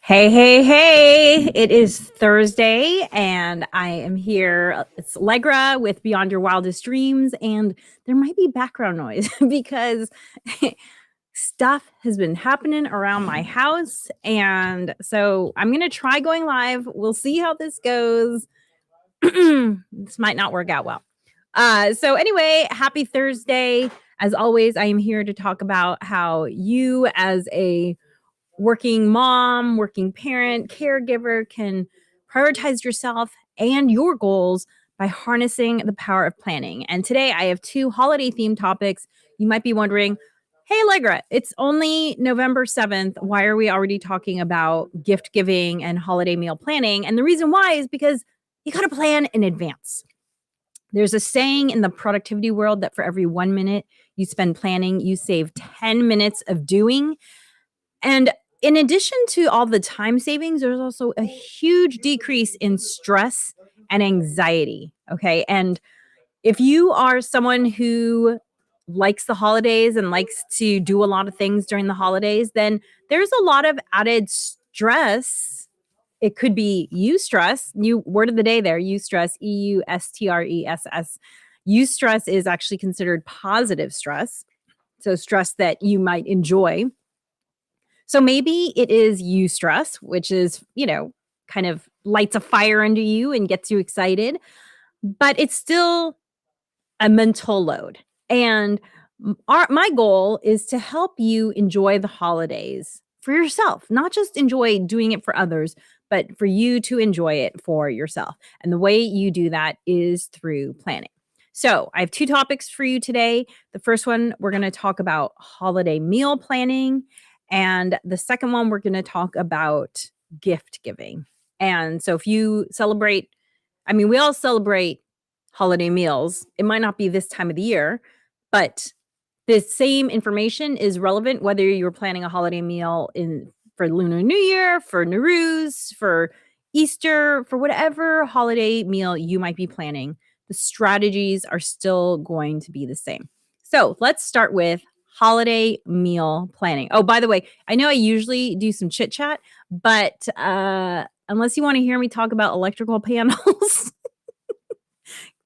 Hey, hey, hey. It is Thursday and I am here. It's Allegra with Beyond Your Wildest Dreams, and there might be background noise because stuff has been happening around my house. And so I'm going to try going live. We'll see how this goes. This might not work out well. So, anyway, happy Thursday. As always, I am here to talk about how you, as a working mom, working parent, caregiver can prioritize yourself and your goals by harnessing the power of planning. And today I have two holiday themed topics. You might be wondering, hey, Allegra, it's only November 7th. Why are we already talking about gift giving and holiday meal planning? And the reason why is because you got to plan in advance. There's a saying in the productivity world that for every 1 minute you spend planning, you save 10 minutes of doing. And in addition to all the time savings, there's also a huge decrease in stress and anxiety. Okay. And if you are someone who likes the holidays and likes to do a lot of things during the holidays, then there's a lot of added stress. It could be eustress. New word of the day there, eustress, EUSTRESS. Eustress is actually considered positive stress. So stress that you might enjoy. So maybe it is eustress, which is, kind of lights a fire under you and gets you excited, but it's still a mental load. And my goal is to help you enjoy the holidays for yourself, not just enjoy doing it for others, but for you to enjoy it for yourself. And the way you do that is through planning. So, I have two topics for you today. The first one, we're going to talk about holiday meal planning. And the second one, we're going to talk about gift giving. And so, if you celebrate, we all celebrate holiday meals. It might not be this time of the year, but the same information is relevant whether you're planning a holiday meal for Lunar New Year, for Nowruz, for Easter, for whatever holiday meal you might be planning. The strategies are still going to be the same. So let's start with holiday meal planning. Oh, by the way, I know I usually do some chit chat, but unless you want to hear me talk about electrical panels,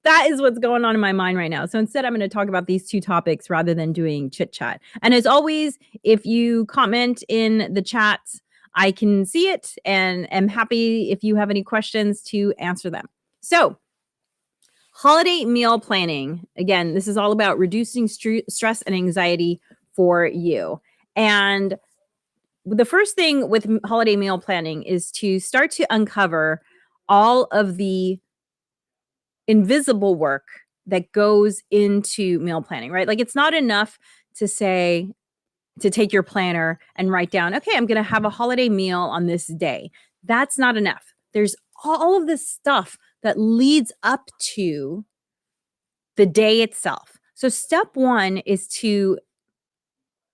that is what's going on in my mind right now. So instead, I'm going to talk about these two topics rather than doing chit chat. And as always, if you comment in the chat, I can see it and am happy if you have any questions to answer them. So, holiday meal planning. Again, this is all about reducing stress and anxiety for you. And the first thing with holiday meal planning is to start to uncover all of the invisible work that goes into meal planning, right? Like, it's not enough to take your planner and write down, okay, I'm going to have a holiday meal on this day. That's not enough. There's all of this stuff that leads up to the day itself. So step one is to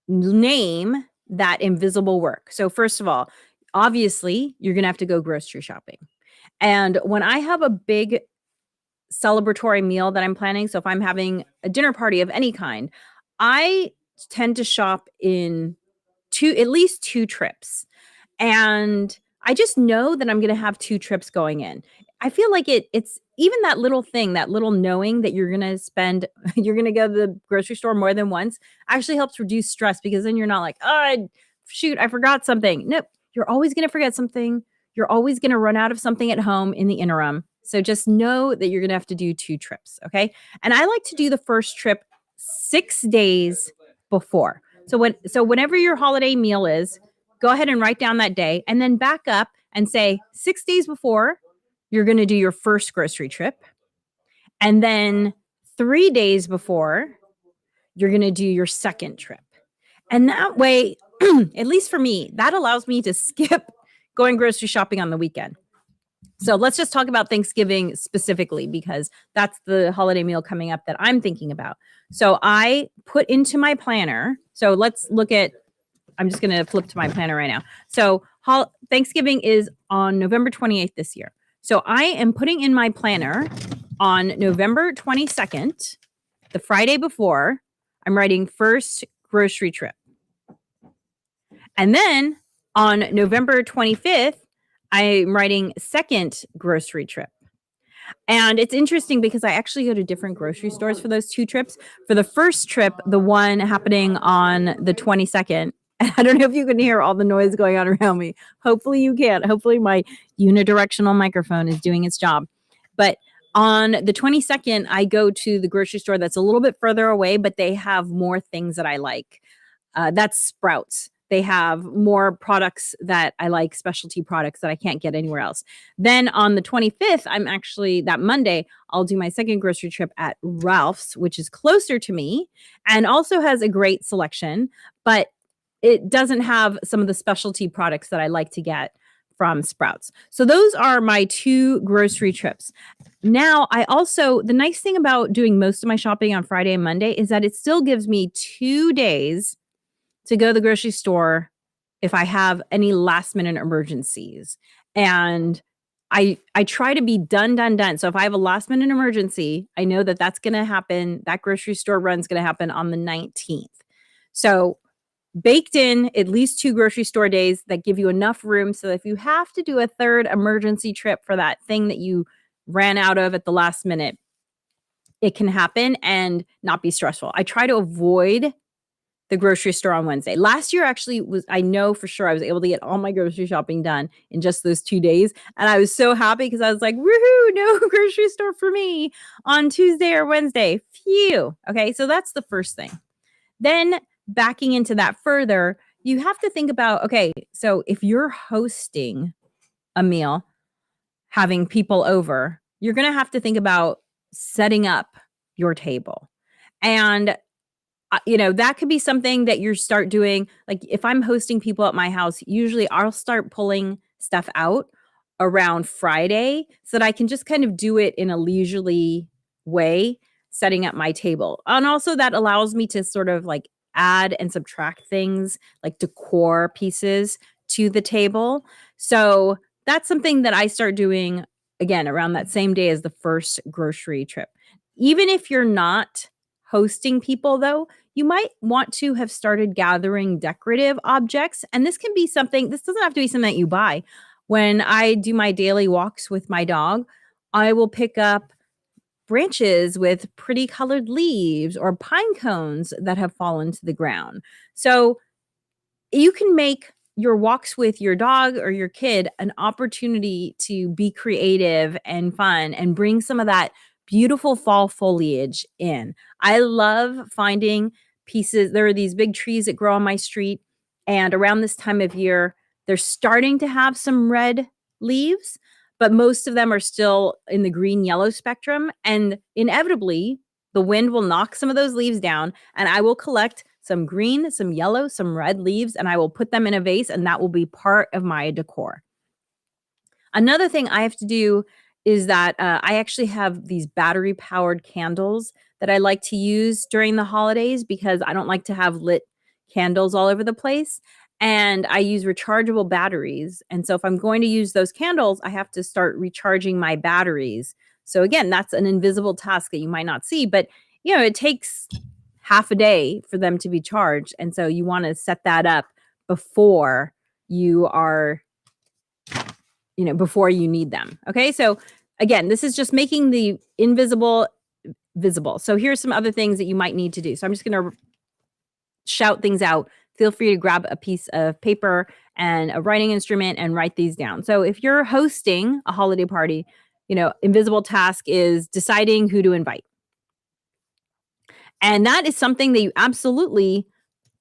name that invisible work. So first of all, obviously, you're going to have to go grocery shopping. And when I have a big celebratory meal that I'm planning, so if I'm having a dinner party of any kind, I tend to shop in at least two trips. And I just know that I'm going to have two trips going in. I feel like it's even that little thing, that little knowing that you're going to you're going to go to the grocery store more than once actually helps reduce stress, because then you're not like, oh, shoot, I forgot something. Nope. You're always going to forget something. You're always going to run out of something at home in the interim. So just know that you're going to have to do two trips. Okay. And I like to do the first trip 6 days before. So whenever your holiday meal is, go ahead and write down that day and then back up and say 6 days before, you're going to do your first grocery trip. And then 3 days before, you're going to do your second trip. And that way, at least for me, that allows me to skip going grocery shopping on the weekend. So let's just talk about Thanksgiving specifically, because that's the holiday meal coming up that I'm thinking about. So I put into my planner. So let's look at, I'm just going to flip to my planner right now. So Thanksgiving is on November 28th this year. So I am putting in my planner on November 22nd, the Friday before, I'm writing first grocery trip. And then On November 25th, I'm writing second grocery trip. And it's interesting because I actually go to different grocery stores for those two trips. For the first trip, the one happening on the 22nd, I don't know if you can hear all the noise going on around me. Hopefully you can. Hopefully my unidirectional microphone is doing its job. But on the 22nd, I go to the grocery store that's a little bit further away, but they have more things that I like. That's Sprouts. They have more products that I like, specialty products that I can't get anywhere else. Then on the 25th, that Monday, I'll do my second grocery trip at Ralph's, which is closer to me and also has a great selection, but it doesn't have some of the specialty products that I like to get from Sprouts. So those are my two grocery trips. Now, the nice thing about doing most of my shopping on Friday and Monday is that it still gives me 2 days to go to the grocery store if I have any last minute emergencies. And I try to be done. So if I have a last minute emergency, I know that that's going to happen. That grocery store run's going to happen on the 19th. So baked in at least 2 grocery store days that give you enough room so that if you have to do a third emergency trip for that thing that you ran out of at the last minute, it can happen and not be stressful. I try to avoid the grocery store on Wednesday. Last year actually I know for sure I was able to get all my grocery shopping done in just those 2 days. And I was so happy because I was like, woohoo, no grocery store for me on Tuesday or Wednesday. Phew. Okay, so that's the first thing. Then backing into that further, you have to think about, okay, so if you're hosting a meal, having people over, you're going to have to think about setting up your table. And that could be something that you start doing. Like if I'm hosting people at my house, usually I'll start pulling stuff out around Friday so that I can just kind of do it in a leisurely way, setting up my table. And also that allows me to sort of like add and subtract things like decor pieces to the table. So that's something that I start doing again around that same day as the first grocery trip. Even if you're not hosting people though, you might want to have started gathering decorative objects. And this doesn't have to be something that you buy. When I do my daily walks with my dog, I will pick up branches with pretty colored leaves or pine cones that have fallen to the ground. So you can make your walks with your dog or your kid an opportunity to be creative and fun and bring some of that beautiful fall foliage in. I love finding pieces. There are these big trees that grow on my street, and around this time of year, they're starting to have some red leaves, but most of them are still in the green yellow spectrum. And inevitably, the wind will knock some of those leaves down, and I will collect some green, some yellow, some red leaves, and I will put them in a vase, and that will be part of my decor. Another thing I have to do is that I actually have these battery powered candles that I like to use during the holidays because I don't like to have lit candles all over the place. And I use rechargeable batteries. And so if I'm going to use those candles, I have to start recharging my batteries. So again, that's an invisible task that you might not see, but it takes half a day for them to be charged. And so you want to set that up before you are before you need them. Okay. So again, this is just making the invisible visible. So here's some other things that you might need to do. So I'm just going to shout things out. Feel free to grab a piece of paper and a writing instrument and write these down. So if you're hosting a holiday party, invisible task is deciding who to invite. And that is something that you absolutely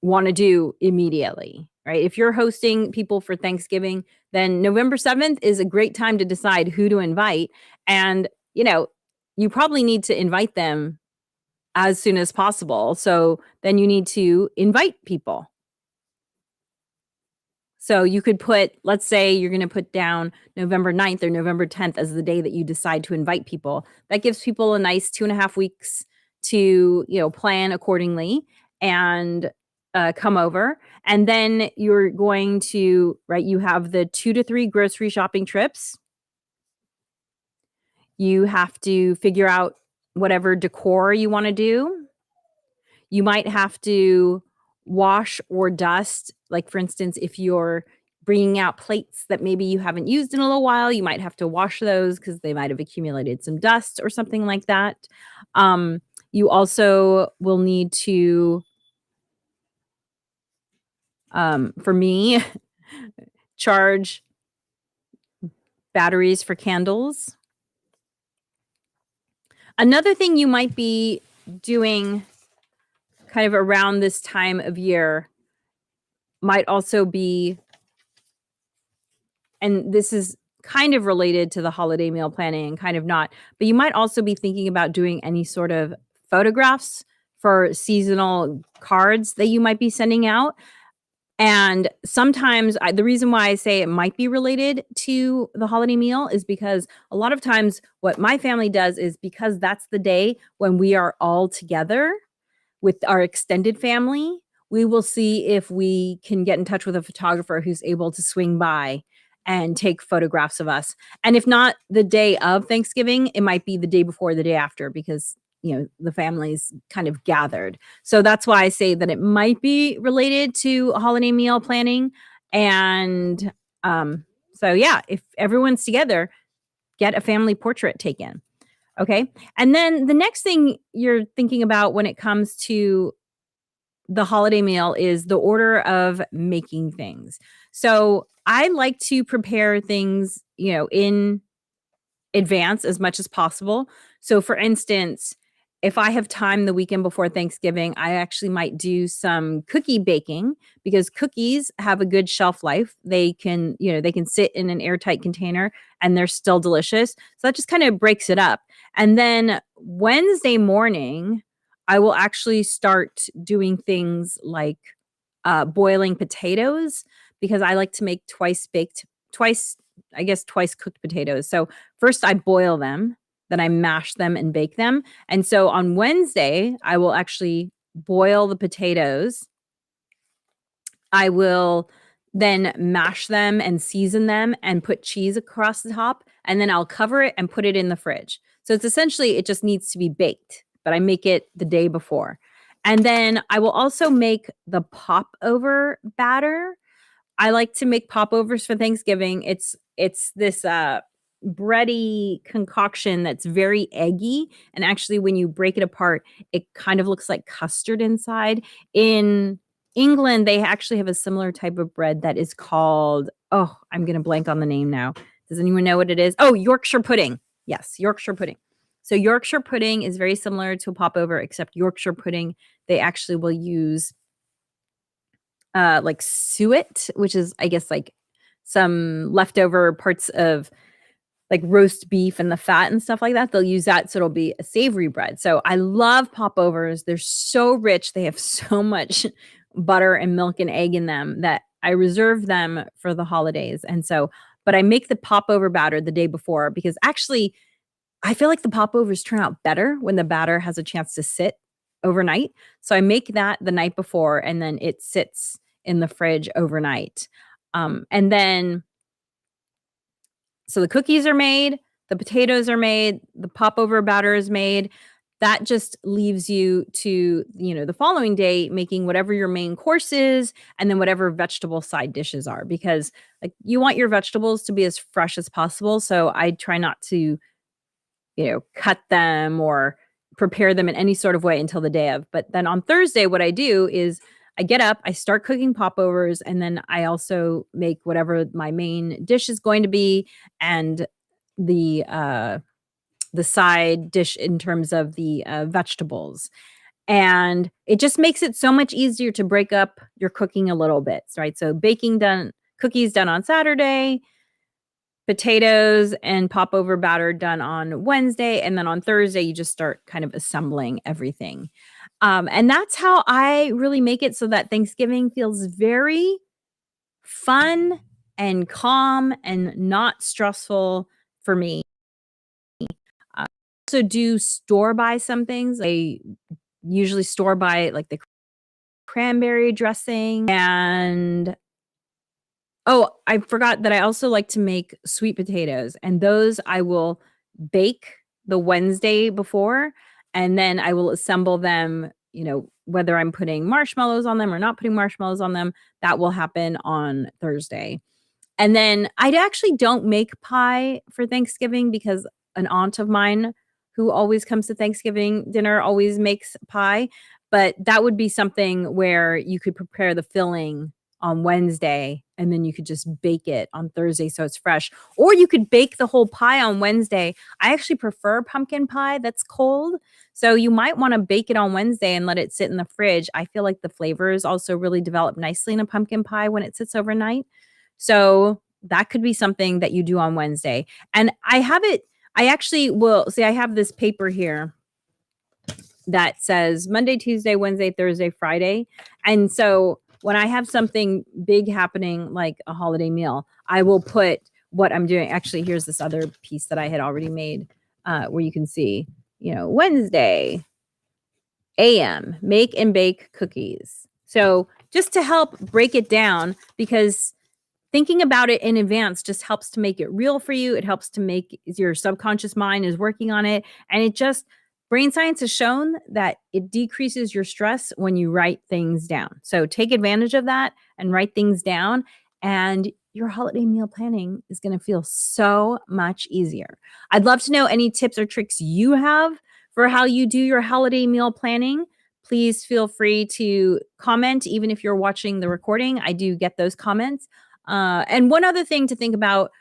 want to do immediately, right? If you're hosting people for Thanksgiving, then November 7th is a great time to decide who to invite. And, you probably need to invite them as soon as possible. So then you need to invite people. So you could let's say you're going to put down November 9th or November 10th as the day that you decide to invite people. That gives people a nice 2.5 weeks to, plan accordingly and come over. And then you're going to, right, you have the 2 to 3 grocery shopping trips. You have to figure out whatever decor you want to do. You might have to wash or dust. Like, for instance, if you're bringing out plates that maybe you haven't used in a little while. You might have to wash those because they might have accumulated some dust or something like that. You also will need to, for me, charge batteries for candles. Another thing you might be doing kind of around this time of year might also be, and this is kind of related to the holiday meal planning and kind of not, but you might also be thinking about doing any sort of photographs for seasonal cards that you might be sending out. And sometimes the reason why I say it might be related to the holiday meal is because a lot of times what my family does is, because that's the day when we are all together with our extended family, we will see if we can get in touch with a photographer who's able to swing by and take photographs of us. And if not the day of Thanksgiving, it might be the day before, the day after, because the family's kind of gathered. So that's why I say that it might be related to holiday meal planning. And so yeah, if everyone's together, get a family portrait taken. Okay. And then the next thing you're thinking about when it comes to the holiday meal is the order of making things. So I like to prepare things, in advance as much as possible. So for instance, if I have time the weekend before Thanksgiving, I actually might do some cookie baking, because cookies have a good shelf life. They can sit in an airtight container and they're still delicious. So that just kind of breaks it up. And then Wednesday morning, I will actually start doing things like boiling potatoes, because I like to make twice cooked potatoes. So first I boil them, then I mash them and bake them. And so on Wednesday, I will actually boil the potatoes. I will then mash them and season them and put cheese across the top. And then I'll cover it and put it in the fridge. So it's essentially, it just needs to be baked, but I make it the day before. And then I will also make the popover batter. I like to make popovers for Thanksgiving. It's this bready concoction that's very eggy, and actually when you break it apart, it kind of looks like custard inside. In England, they actually have a similar type of bread that is called, oh, I'm going to blank on the name now. Does anyone know what it is? Oh, Yorkshire pudding. Yes, Yorkshire pudding. So Yorkshire pudding is very similar to a popover, except Yorkshire pudding, they actually will use like suet, which is, I guess, like some leftover parts of like roast beef and the fat and stuff like that. They'll use that, so it'll be a savory bread. So I love popovers. They're so rich. They have so much butter and milk and egg in them that I reserve them for the holidays. And so, but I make the popover batter the day before, because actually I feel like the popovers turn out better when the batter has a chance to sit overnight. So I make that the night before, and then it sits in the fridge overnight. And then, so the cookies are made, the potatoes are made, the popover batter is made. That just leaves you to, the following day making whatever your main course is, and then whatever vegetable side dishes are, because like you want your vegetables to be as fresh as possible. So I try not to cut them or prepare them in any sort of way until the day of. But then on Thursday, what I do is I get up, I start cooking popovers, and then I also make whatever my main dish is going to be, and the side dish in terms of the vegetables. And it just makes it so much easier to break up your cooking a little bit, right? So cookies done on Saturday, potatoes and popover batter done on Wednesday, and then on Thursday you just start kind of assembling everything. And that's how I really make it so that Thanksgiving feels very fun and calm and not stressful for me. I also do store buy some things. I usually store buy like the cranberry dressing, and oh, I forgot that I also like to make sweet potatoes, and those I will bake the Wednesday before, and then I will assemble them, whether I'm putting marshmallows on them or not putting marshmallows on them, that will happen on Thursday. And then I actually don't make pie for Thanksgiving because an aunt of mine who always comes to Thanksgiving dinner always makes pie, but that would be something where you could prepare the filling on Wednesday and then you could just bake it on Thursday so it's fresh. Or you could bake the whole pie on Wednesday. I actually prefer pumpkin pie that's cold. So you might want to bake it on Wednesday and let it sit in the fridge. I feel like the flavors also really develop nicely in a pumpkin pie when it sits overnight. So that could be something that you do on Wednesday. And I actually will see, I have this paper here that says Monday, Tuesday, Wednesday, Thursday, Friday. And so when I have something big happening, like a holiday meal, I will put what I'm doing. Actually, here's this other piece that I had already made where you can see, Wednesday, AM, make and bake cookies. So just to help break it down, because thinking about it in advance just helps to make it real for you. It helps to make your subconscious mind is working on it. And it just, brain science has shown that it decreases your stress when you write things down. So take advantage of that and write things down. And your holiday meal planning is going to feel so much easier. I'd love to know any tips or tricks you have for how you do your holiday meal planning. Please feel free to comment, even if you're watching the recording. I do get those comments. And one other thing to think about,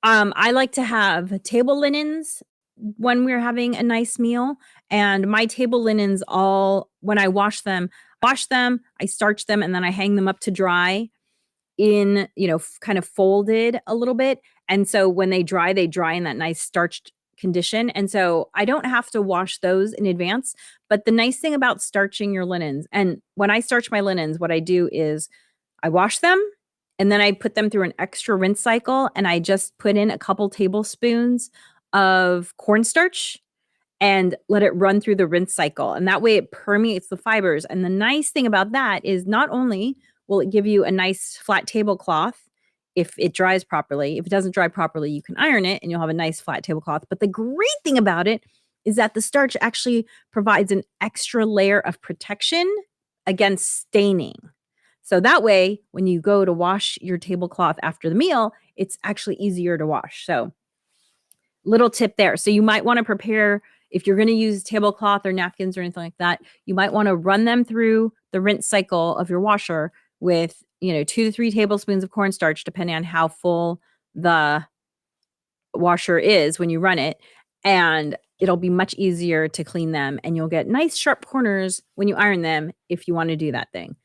I like to have table linens when we're having a nice meal. And my table linens all, when I wash them, I starch them, and then I hang them up to dry in, kind of folded a little bit. And so when they dry in that nice starched condition. And so I don't have to wash those in advance. But the nice thing about starching your linens, and when I starch my linens, what I do is I wash them and then I put them through an extra rinse cycle and I just put in a couple tablespoons of cornstarch and let it run through the rinse cycle. And that way it permeates the fibers. And the nice thing about that is not only will it give you a nice flat tablecloth if it dries properly. If it doesn't dry properly, you can iron it and you'll have a nice flat tablecloth. But the great thing about it is that the starch actually provides an extra layer of protection against staining. So that way, when you go to wash your tablecloth after the meal, it's actually easier to wash. So, little tip there. So, you might want to prepare, if you're going to use tablecloth or napkins or anything like that, you might want to run them through the rinse cycle of your washer with, 2 to 3 tablespoons of cornstarch, depending on how full the washer is when you run it. And it'll be much easier to clean them. And you'll get nice sharp corners when you iron them if you want to do that thing.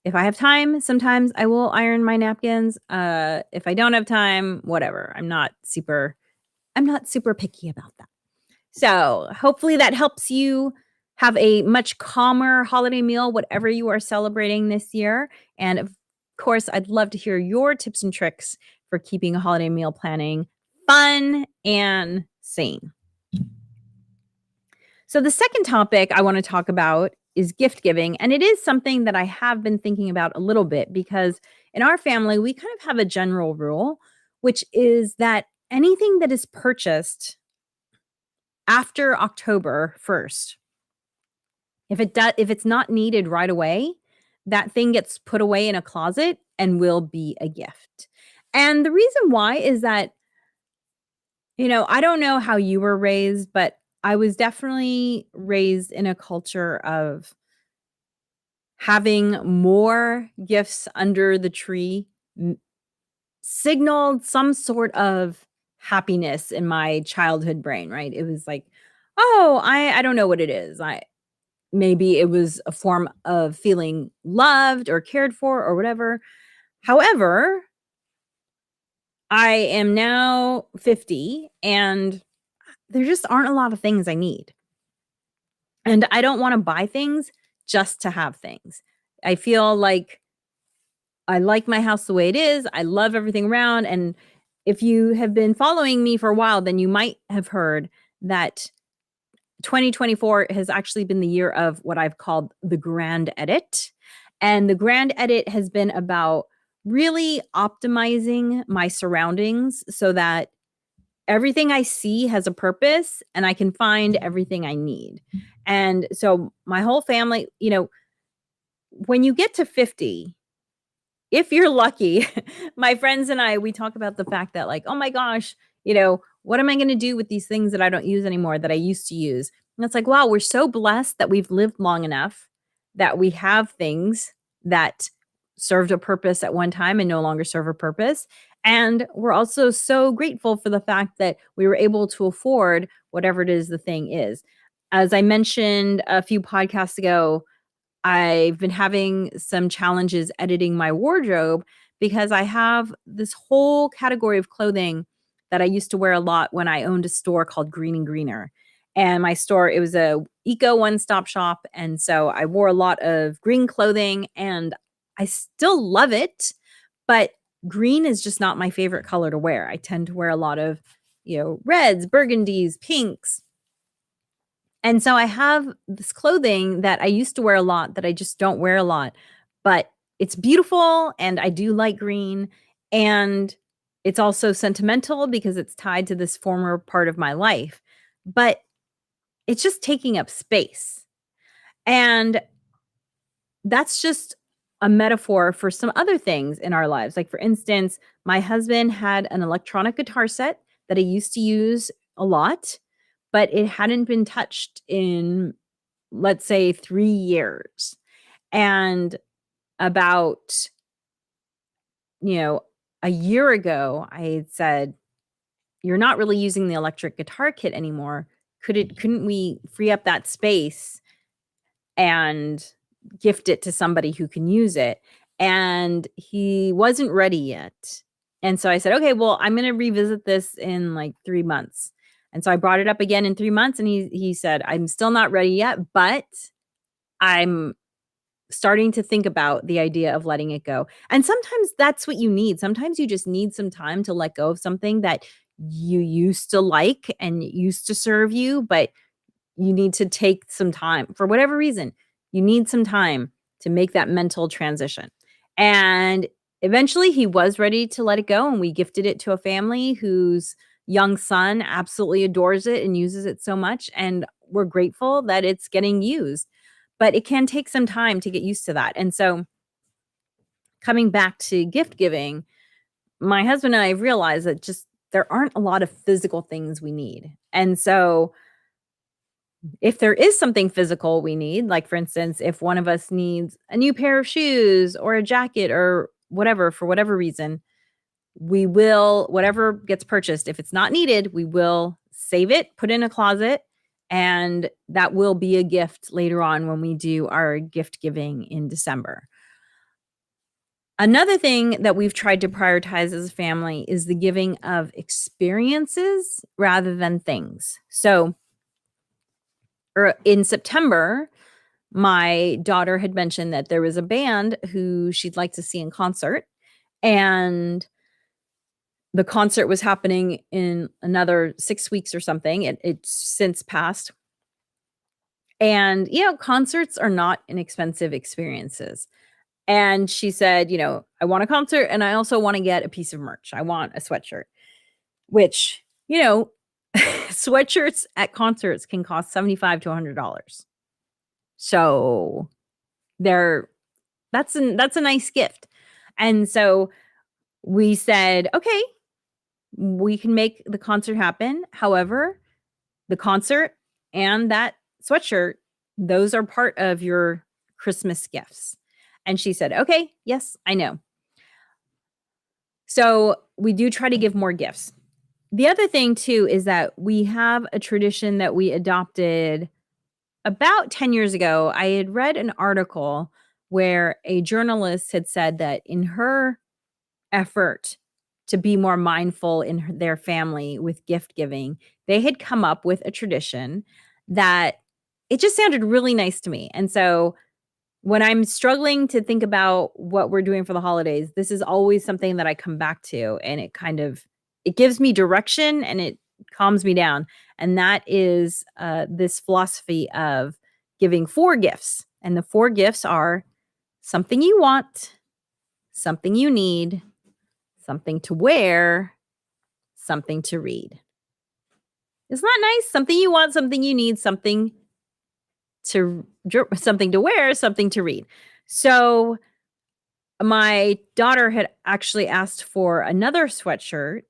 If I have time, sometimes I will iron my napkins. If I don't have time, whatever. I'm not super picky about that. So, hopefully that helps you have a much calmer holiday meal, whatever you are celebrating this year. And of course, I'd love to hear your tips and tricks for keeping a holiday meal planning fun and sane. So, the second topic I want to talk about is gift giving. And it is something that I have been thinking about a little bit because in our family, we kind of have a general rule, which is that anything that is purchased after October 1st, if it's not needed right away, that thing gets put away in a closet and will be a gift. And the reason why is that, I don't know how you were raised, but I was definitely raised in a culture of having more gifts under the tree signaled some sort of happiness in my childhood brain, right? It was like, oh, I don't know what it is. Maybe it was a form of feeling loved or cared for or whatever. However, I am now 50 and there just aren't a lot of things I need. And I don't want to buy things just to have things. I feel like I like my house the way it is. I love everything around. And if you have been following me for a while, then you might have heard that 2024 has actually been the year of what I've called the grand edit. And the grand edit has been about really optimizing my surroundings so that everything I see has a purpose and I can find everything I need. And so my whole family, when you get to 50, if you're lucky, my friends and I, we talk about the fact that like, oh my gosh, what am I going to do with these things that I don't use anymore that I used to use? And it's like, wow, we're so blessed that we've lived long enough that we have things that served a purpose at one time and no longer serve a purpose. And we're also so grateful for the fact that we were able to afford whatever it is the thing is. As I mentioned a few podcasts ago, I've been having some challenges editing my wardrobe because I have this whole category of clothing that I used to wear a lot when I owned a store called Green and Greener. And my store, it was a eco one-stop shop. And so I wore a lot of green clothing and I still love it, but green is just not my favorite color to wear. I tend to wear a lot of, reds, burgundies, pinks, and so I have this clothing that I used to wear a lot that I just don't wear a lot, but it's beautiful and I do like green, and it's also sentimental because it's tied to this former part of my life, but it's just taking up space. And that's just a metaphor for some other things in our lives. Like, for instance, my husband had an electronic guitar set that he used to use a lot, but it hadn't been touched in, let's say, 3 years. And about, you know, a year ago, I had said, "You're not really using the electric guitar kit anymore. Couldn't we free up that space and gift it to somebody who can use it?" And he wasn't ready yet. And so I said, "Okay, well, I'm gonna revisit this in, like, 3 months." And so I brought it up again in 3 months, and he said, "I'm still not ready yet, but I'm starting to think about the idea of letting it go." And sometimes that's what you need. Sometimes you just need some time to let go of something that you used to like and used to serve you, but you need to take some time for whatever reason. You need some time to make that mental transition. And eventually he was ready to let it go, and we gifted it to a family whose young son absolutely adores it and uses it so much, and we're grateful that it's getting used. But it can take some time to get used to that. And so, coming back to gift giving, my husband and I realized that just there aren't a lot of physical things we need. And so, if there is something physical we need, like, for instance, if one of us needs a new pair of shoes or a jacket or whatever, for whatever reason, we will, whatever gets purchased, if it's not needed, we will save it, put it in a closet, and that will be a gift later on when we do our gift giving in December. Another thing that we've tried to prioritize as a family is the giving of experiences rather than things. So, in September, my daughter had mentioned that there was a band who she'd like to see in concert, and the concert was happening in another 6 weeks or something. It's since passed. And, concerts are not inexpensive experiences. And she said, "I want a concert and I also wanna get a piece of merch. I want a sweatshirt," which, sweatshirts at concerts can cost 75 to $100. So, they're that's a nice gift. And so we said, "Okay, we can make the concert happen. However, the concert and that sweatshirt, those are part of your Christmas gifts." And she said, "Okay, yes, I know." So we do try to give more gifts. The other thing too is that we have a tradition that we adopted about 10 years ago. I had read an article where a journalist had said that in her effort to be more mindful in their family with gift giving, they had come up with a tradition that it just sounded really nice to me. And so when I'm struggling to think about what we're doing for the holidays, this is always something that I come back to, and it gives me direction and it calms me down. And that is this philosophy of giving 4 gifts. And the 4 gifts are something you want, something you need, something to wear, something to read. Isn't that nice? Something you want, something you need, something to wear, something to read. So My daughter had actually asked for another sweatshirt.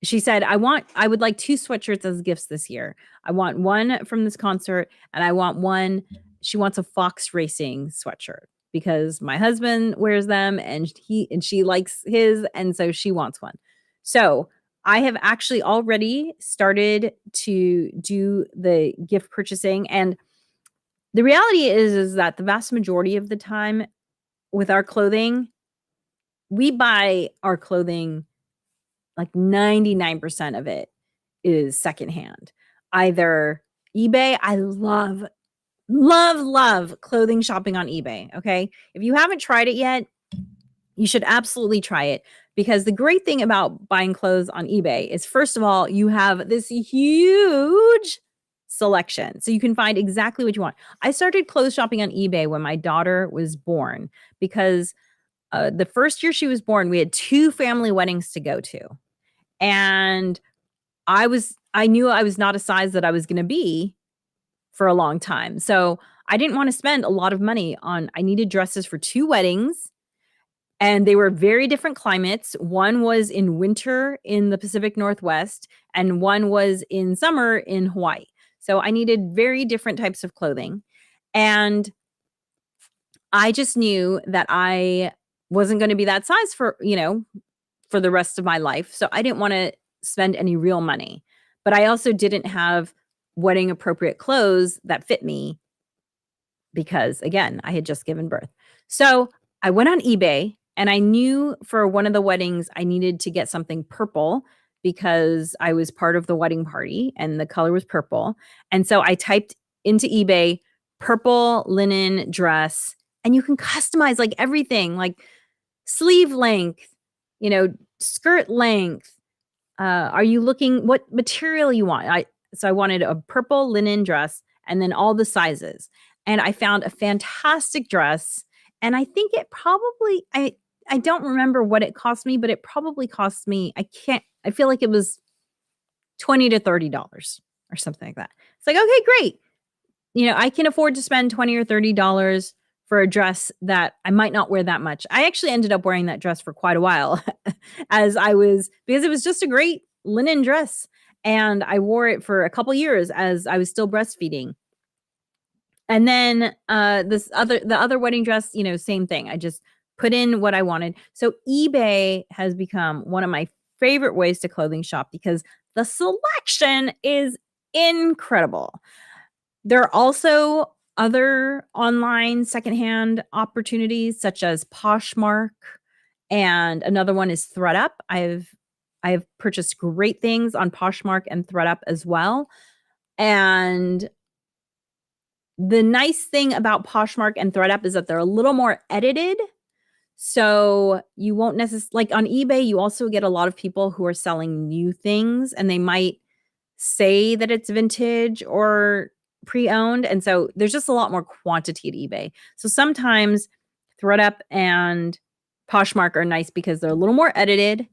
She said, I would like 2 sweatshirts as gifts this year. I want one from this concert, and I want one she wants a Fox Racing sweatshirt because my husband wears them and she likes his, and so she wants one. So, I have actually already started to do the gift purchasing, and the reality is that the vast majority of the time with our clothing, we buy our clothing like 99% of it is secondhand. Either eBay, I love clothing shopping on eBay, okay? If you haven't tried it yet, you should absolutely try it because the great thing about buying clothes on eBay is first of all, you have this huge selection. So you can find exactly what you want. I started clothes shopping on eBay when my daughter was born because the first year she was born, we had 2 family weddings to go to. And I knew I was not a size that I was gonna be for a long time. So, I didn't wanna spend a lot of money on I needed dresses for 2 weddings, and they were very different climates. One was in winter in the Pacific Northwest, and one was in summer in Hawaii. So, I needed very different types of clothing, and I just knew that I wasn't gonna be that size for the rest of my life. So I didn't wanna spend any real money. But I also didn't have wedding appropriate clothes that fit me because, again, I had just given birth. So I went on eBay and I knew for one of the weddings, I needed to get something purple because I was part of the wedding party and the color was purple. And so I typed into eBay purple linen dress and you can customize like everything, like sleeve length, skirt length. Are you looking what material you want? I wanted a purple linen dress and then all the sizes. And I found a fantastic dress. And I think it probably I don't remember what it cost me, but it probably cost me, I feel like it was 20 to $30 or something like that. It's like, okay, great. I can afford to spend 20 or $30 for a dress that I might not wear that much. I actually ended up wearing that dress for quite a while because it was just a great linen dress. And I wore it for a couple years as I was still breastfeeding. And then the other wedding dress, same thing. I just put in what I wanted. So eBay has become one of my favorite ways to clothing shop because the selection is incredible. There are also other online secondhand opportunities such as Poshmark, and another one is ThredUp. I've purchased great things on Poshmark and ThredUp as well. And the nice thing about Poshmark and ThredUp is that they're a little more edited. So you won't like on eBay, you also get a lot of people who are selling new things and they might say that it's vintage or pre-owned, and so there's just a lot more quantity at eBay. So sometimes ThredUp and Poshmark are nice because they're a little more edited.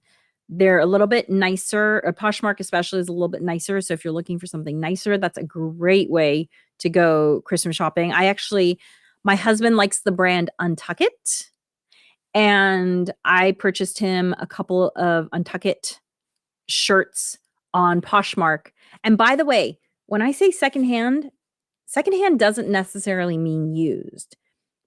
They're a little bit nicer. Poshmark especially is a little bit nicer. So if you're looking for something nicer, that's a great way to go Christmas shopping. My husband likes the brand Untuckit, and I purchased him a couple of Untuckit shirts on Poshmark. And by the way, when I say secondhand doesn't necessarily mean used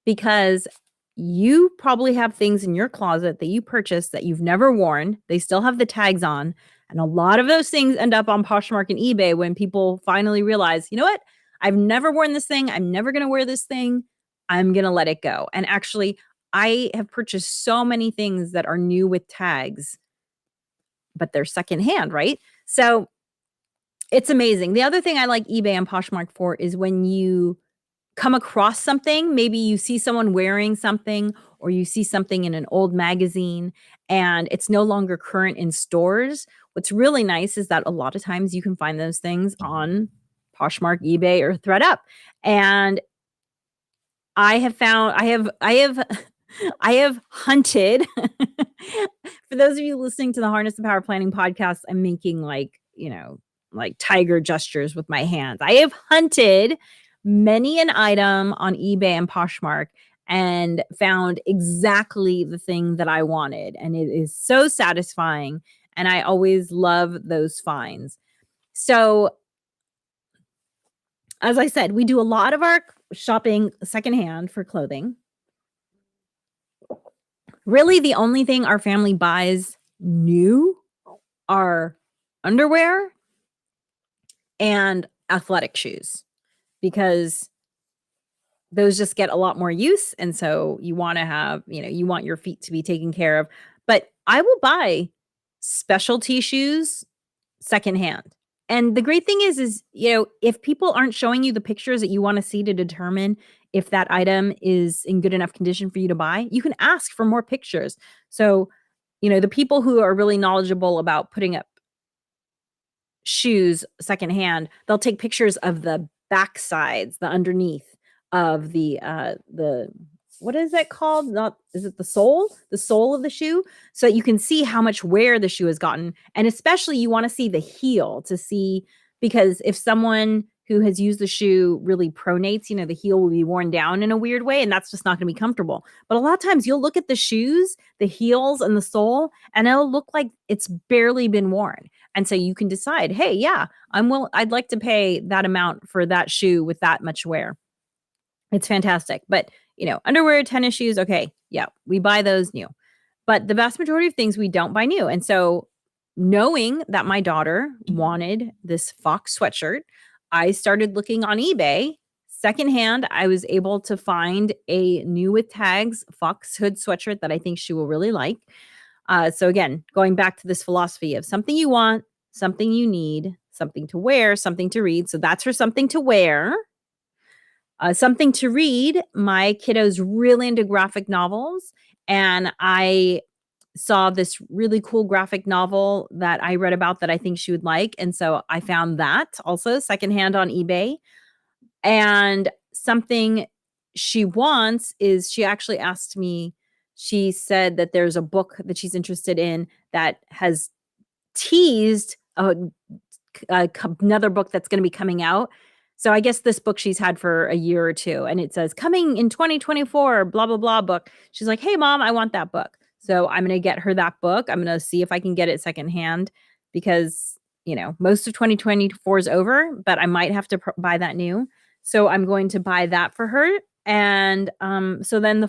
because you probably have things in your closet that you purchased that you've never worn. They still have the tags on. And a lot of those things end up on Poshmark and eBay when people finally realize, you know what? I've never worn this thing. I'm never going to wear this thing. I'm going to let it go. And actually, I have purchased so many things that are new with tags, but they're secondhand, right? So it's amazing. The other thing I like eBay and Poshmark for is when you come across something, maybe you see someone wearing something or you see something in an old magazine and it's no longer current in stores. What's really nice is that a lot of times you can find those things on Poshmark, eBay, or ThredUp. And I have found I have hunted. For those of you listening to the Harness the Power Planning podcast, I'm making like tiger gestures with my hands. I have hunted many an item on eBay and Poshmark, and found exactly the thing that I wanted. And it is so satisfying. And I always love those finds. So, as I said, we do a lot of our shopping secondhand for clothing. Really, the only thing our family buys new are underwear and athletic shoes because those just get a lot more use, and so you wanna have you want your feet to be taken care of, but I will buy specialty shoes secondhand, and the great thing is, if people aren't showing you the pictures that you wanna see to determine if that item is in good enough condition for you to buy, you can ask for more pictures. So, the people who are really knowledgeable about putting up shoes secondhand, they'll take pictures of the back sides, the underneath of the what is that called? Not is it the sole? The sole of the shoe, so that you can see how much wear the shoe has gotten, and especially you wanna see the heel to see because if someone who has used the shoe really pronates, the heel will be worn down in a weird way, and that's just not gonna be comfortable. But a lot of times you'll look at the shoes, the heels and the sole, and it'll look like it's barely been worn. And so you can decide, "Hey, yeah, I'd like to pay that amount for that shoe with that much wear." It's fantastic. But, underwear, tennis shoes, okay, yeah, we buy those new. But the vast majority of things we don't buy new. And so knowing that my daughter wanted this fox sweatshirt, I started looking on eBay. Secondhand, I was able to find a new with tags fox hood sweatshirt that I think she will really like. So again, going back to this philosophy of something you want, something you need, something to wear, something to read. So that's her something to wear. Something to read. My kiddo's really into graphic novels, and I saw this really cool graphic novel that I read about that I think she would like, and so I found that also secondhand on eBay. And something she wants is she actually asked me, she said that there's a book that she's interested in that has teased another book that's gonna be coming out. So I guess this book she's had for a year or 2, and it says, "Coming in 2024, blah, blah, blah book." She's like, "Hey, mom, I want that book." So I'm gonna get her that book. I'm gonna see if I can get it secondhand because, most of 2024 is over, but I might have to buy that new. So I'm going to buy that for her. And, so then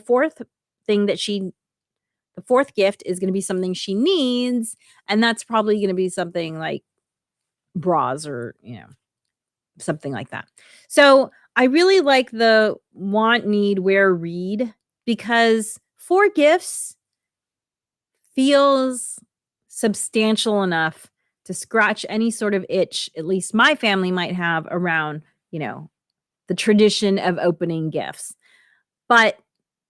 thing that she the 4th gift is gonna be something she needs, and that's probably gonna be something like bras or, something like that. So I really like the want, need, wear, read because 4 gifts feels substantial enough to scratch any sort of itch, at least my family might have around, the tradition of opening gifts. But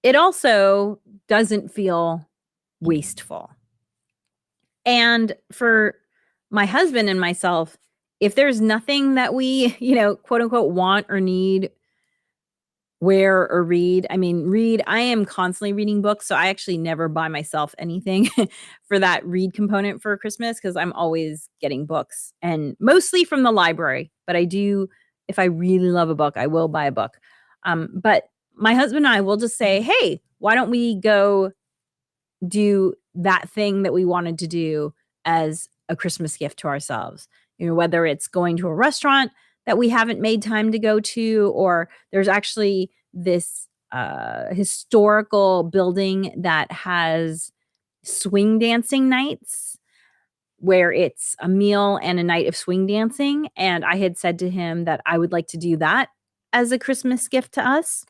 it also doesn't feel wasteful. And for my husband and myself, if there's nothing that we, quote unquote, want or need, wear or read, I mean, read, I am constantly reading books. So I actually never buy myself anything for that read component for Christmas because I'm always getting books and mostly from the library. But I do, if I really love a book, I will buy a book. But my husband and I will just say, hey, why don't we go do that thing that we wanted to do as a Christmas gift to ourselves. Whether it's going to a restaurant that we haven't made time to go to, or there's actually this historical building that has swing dancing nights where it's a meal and a night of swing dancing. And I had said to him that I would like to do that as a Christmas gift to us.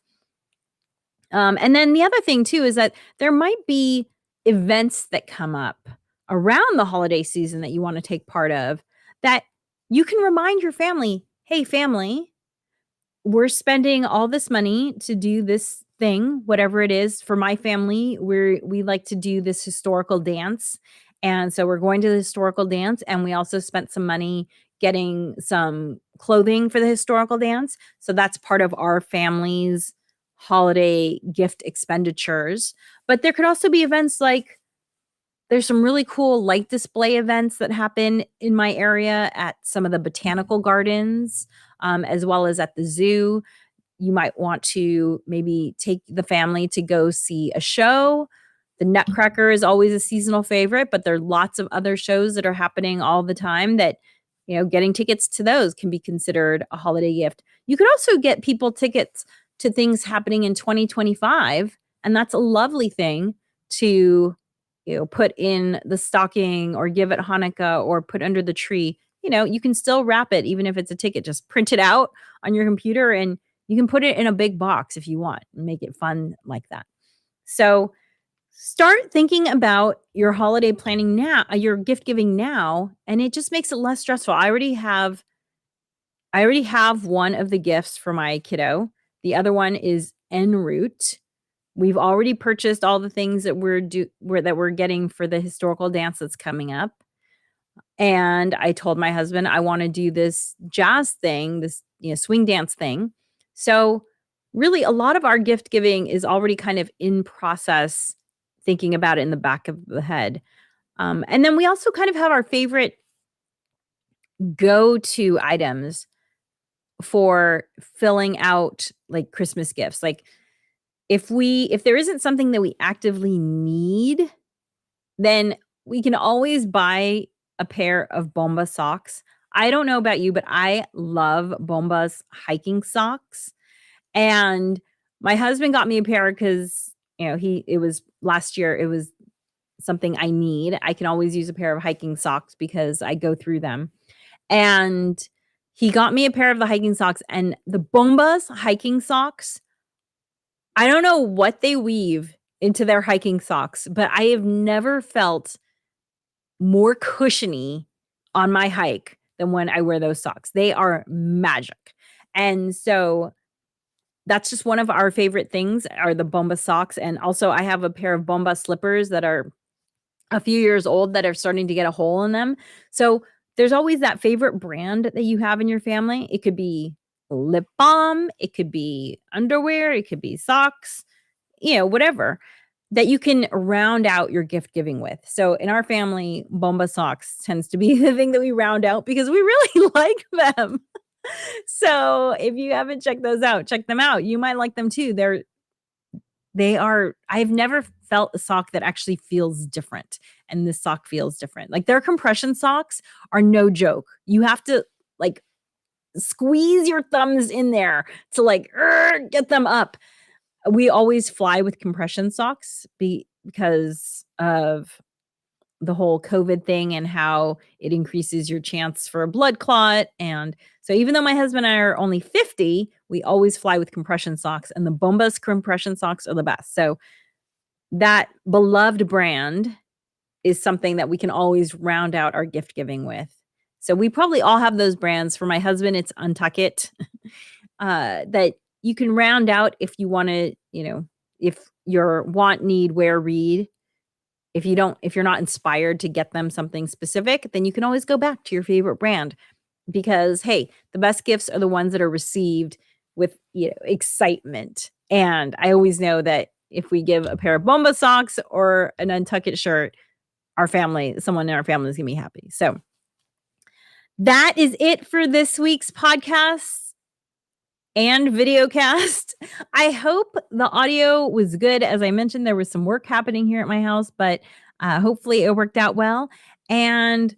And then the other thing too is that there might be events that come up around the holiday season that you want to take part of that you can remind your family, hey, family, we're spending all this money to do this thing, whatever it is. For my family, we like to do this historical dance. And so we're going to the historical dance, and we also spent some money getting some clothing for the historical dance. So that's part of our family's holiday gift expenditures. But there could also be events like there's some really cool light display events that happen in my area at some of the botanical gardens, as well as at the zoo. you might want to maybe take the family to go see a show. The Nutcracker is always a seasonal favorite, but there are lots of other shows that are happening all the time that, getting tickets to those can be considered a holiday gift. You could also get people tickets to things happening in 2025, and that's a lovely thing to, put in the stocking or give at Hanukkah or put under the tree. You can still wrap it even if it's a ticket. Just print it out on your computer and you can put it in a big box if you want and make it fun like that. So start thinking about your holiday planning now, your gift giving now, and it just makes it less stressful. I already have one of the gifts for my kiddo. The other one is en route. We've already purchased all the things that we're getting for the historical dance that's coming up. And I told my husband I want to do this jazz thing, this swing dance thing. So really a lot of our gift giving is already kind of in process, thinking about it in the back of the head. And then we also kind of have our favorite go-to items for filling out like Christmas gifts. Like if there isn't something that we actively need, then we can always buy a pair of Bomba socks. I don't know about you, but I love Bomba's hiking socks. And my husband got me a pair because, it was last year, it was something I need. I can always use a pair of hiking socks because I go through them. And he got me a pair of the hiking socks, and the Bomba's hiking socks, I don't know what they weave into their hiking socks, but I have never felt more cushiony on my hike than when I wear those socks. They are magic. And so that's just one of our favorite things are the Bomba socks. And also I have a pair of Bomba slippers that are a few years old that are starting to get a hole in them. So there's always that favorite brand that you have in your family. It could be lip balm, it could be underwear, it could be socks, whatever that you can round out your gift giving with. So in our family, Bomba socks tends to be the thing that we round out because we really like them. So if you haven't checked those out, check them out. You might like them too. I've never felt a sock that actually feels different. And this sock feels different. Like their compression socks are no joke. You have to like squeeze your thumbs in there to like get them up. We always fly with compression socks because of the whole COVID thing and how it increases your chance for a blood clot. And so even though my husband and I are only 50, we always fly with compression socks, and the Bombas compression socks are the best. So that beloved brand is something that we can always round out our gift giving with. So we probably all have those brands. For my husband, it's Untuck It, that you can round out if you want to, if your want, need, wear, read. If you're not inspired to get them something specific, then you can always go back to your favorite brand because, hey, the best gifts are the ones that are received with, excitement. And I always know that if we give a pair of Bomba socks or an Untuck It shirt, someone in our family is going to be happy. So that is it for this week's podcast and videocast. I hope the audio was good. As I mentioned, there was some work happening here at my house, but hopefully it worked out well. And,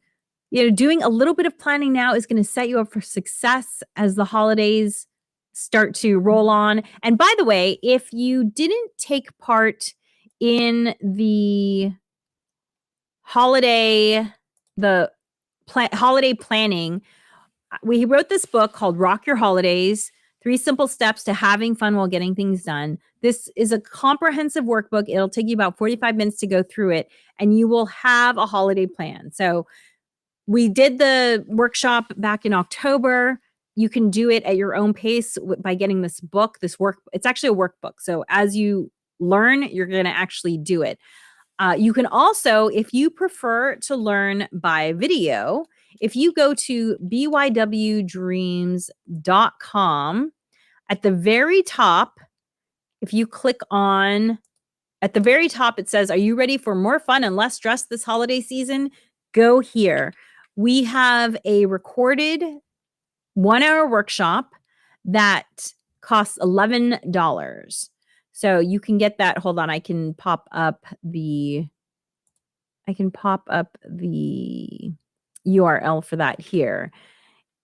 doing a little bit of planning now is going to set you up for success as the holidays start to roll on. And by the way, if you didn't take part in the holiday planning, we wrote this book called Rock Your Holidays, 3 Simple Steps to Having Fun While Getting Things Done. This is a comprehensive workbook. It'll take you about 45 minutes to go through it, and you will have a holiday plan. So we did the workshop back in October. You can do it at your own pace by getting this book, it's actually a workbook. So as you learn, you're going to actually do it. You can also, if you prefer to learn by video, if you go to bywdreams.com, at the very top, if you click on, at the very top, it says, "Are you ready for more fun and less stress this holiday season?" Go here. We have a recorded 1-hour workshop that costs $11. So you can get that. Hold on, I can pop up the URL for that here.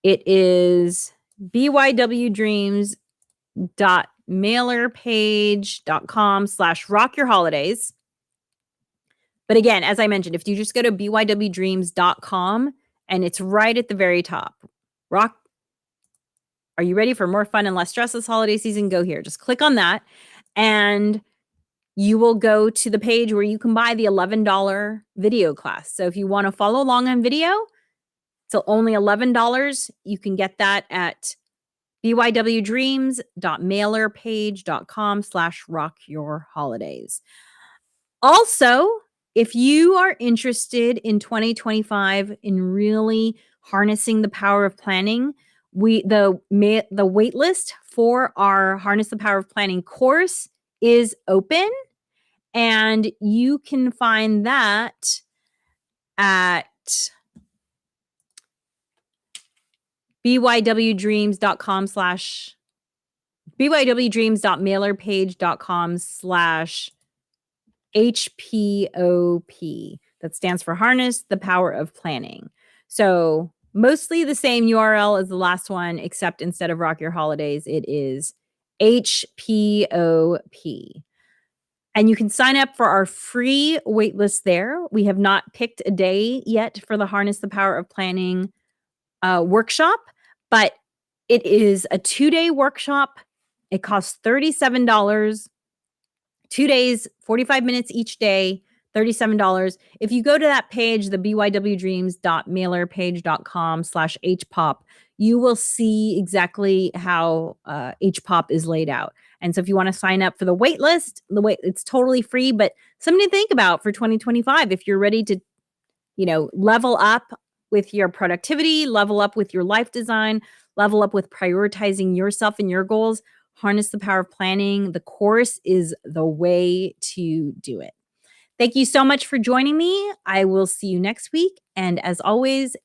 It is bywdreams.mailerpage.com/rockyourholidays. But again, as I mentioned, if you just go to bywdreams.com and it's right at the very top, are you ready for more fun and less stress this holiday season? Go here. Just click on that and you will go to the page where you can buy the $11 video class. So if you want to follow along on video, it's only $11. You can get that at bywdreams.mailerpage.com/rockyourholidays. Also, if you are interested in 2025 in really harnessing the power of planning, the wait list for our Harness the Power of Planning course is open, and you can find that at bywdreams.com/bywdreams.mailerpage.com/HPOP. That stands for Harness the Power of Planning. So mostly the same URL as the last one, except instead of Rock Your Holidays, it is HPOP. And you can sign up for our free waitlist there. We have not picked a day yet for the Harness the Power of Planning workshop, but it is a 2-day workshop. It costs $37. 2 days, 45 minutes each day, $37. If you go to that page, the bywdreams.mailerpage.com/HPOP, you will see exactly how HPOP is laid out. And so if you want to sign up for the wait list, it's totally free, but something to think about for 2025 if you're ready to, level up with your productivity, level up with your life design, level up with prioritizing yourself and your goals. Harness the Power of Planning. The course is the way to do it. Thank you so much for joining me. I will see you next week. And as always,